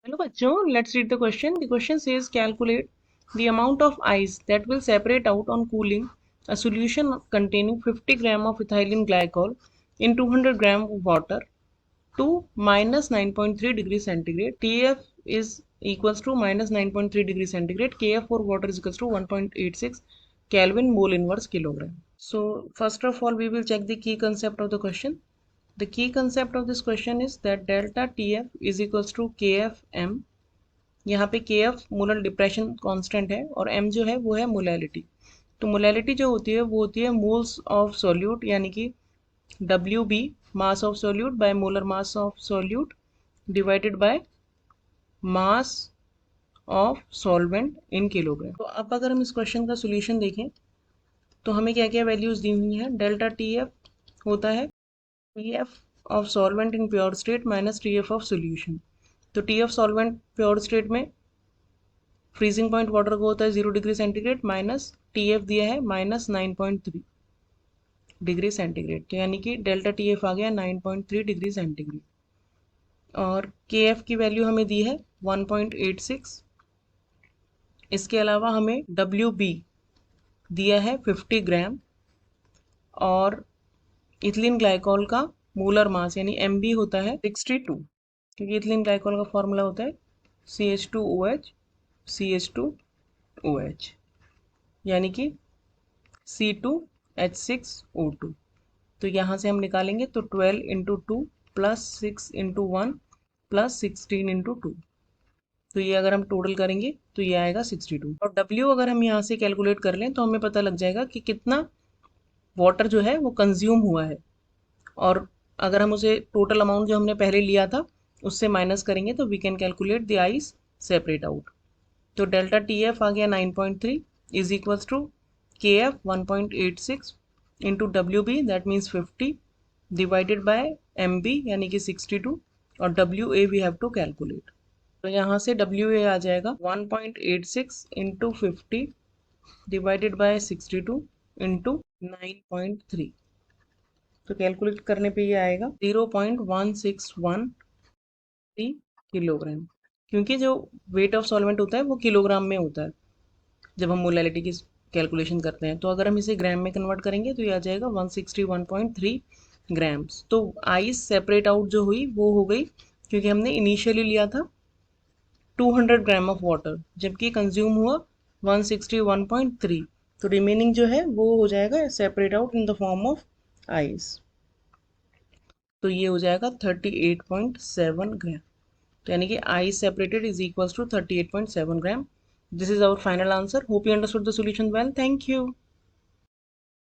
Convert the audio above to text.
Hello बच्चों, let's read the question. The question says calculate the amount of ice that will separate out on cooling a solution containing 50 gram of ethylene glycol in 200 gram of water to minus 9.3 degrees centigrade. TF is equals to minus 9.3 degrees centigrade. KF for water is equals to 1.86 Kelvin mole inverse kilogram. So first of all, we will check the key concept of the question. The key concept of this question is that delta TF is equals to KFM. यहाँ पे KF molar depression constant है और M जो है वो है molality. तो molality जो होती है वो होती है मोल्स ऑफ सॉल्यूट, यानी कि WB mass of solute by molar mass of solute divided by mass of solvent in kilogram. तो अब अगर हम इस क्वेश्चन का सोल्यूशन देखें तो हमें क्या क्या वैल्यूज दी हुई हैं. डेल्टा TF होता है TF of solvent in pure state minus TF of solution. तो TF सॉल्वेंट प्योर स्टेट में फ्रीजिंग पॉइंट वाटर को होता है 0 डिग्री सेंटीग्रेड माइनस TF दिया है माइनस 9.3 डिग्री सेंटीग्रेड. तो यानी कि डेल्टा TF आ गया 9.3 डिग्री सेंटीग्रेड. और KF की वैल्यू हमें दी है 1.86. इसके अलावा हमें WB दिया है 50 ग्राम और इथिलीन ग्लाइकॉल का मोलर मास यानी MB होता है 62, क्योंकि इथिलीन ग्लाइकॉल का फॉर्मूला होता है CH2OH CH2OH यानी कि C2H6O2. तो यहाँ से हम निकालेंगे तो 12 into 2 plus 6 into 1 plus 16 into 2. तो ये अगर हम टोटल करेंगे तो ये आएगा 62. और W अगर हम यहाँ से कैलकुलेट कर लें तो हमें पता लग जाएगा कि कितना वाटर जो है वो कंज्यूम हुआ है. और अगर हम उसे टोटल अमाउंट जो हमने पहले लिया था उससे माइनस करेंगे तो we can calculate the ice separate out. तो डेल्टा TF आ गया 9.3 is equals to KF 1.86 into WB that means 50 divided by MB यानी कि 62 और WA we have to calculate. तो यहाँ से WA आ जाएगा 1.86 इंटू 50 डिवाइडेड बाय 62 इंटू 9.3. तो कैलकुलेट करने पे ये आएगा 0.161 किलोग्राम, क्योंकि जो वेट ऑफ सॉल्वेंट होता है वो किलोग्राम में होता है जब हम मोलैलिटी की कैलकुलेशन करते हैं. तो अगर हम इसे ग्राम में कन्वर्ट करेंगे तो ये आ जाएगा 161.3 ग्राम्स. तो आइस सेपरेट आउट जो हुई वो हो गई क्योंकि हमने इनिशियली लिया था 200 ग्राम ऑफ वाटर जबकि कंज्यूम हुआ 161.3. तो रिमेनिंग जो है वो हो जाएगा separate out in the form of ice. तो ये हो जाएगा 38.7 ग्राम. तो यानी कि ice separated is equals to 38.7 gram. This is our final answer. Hope you understood the solution well. Thank you.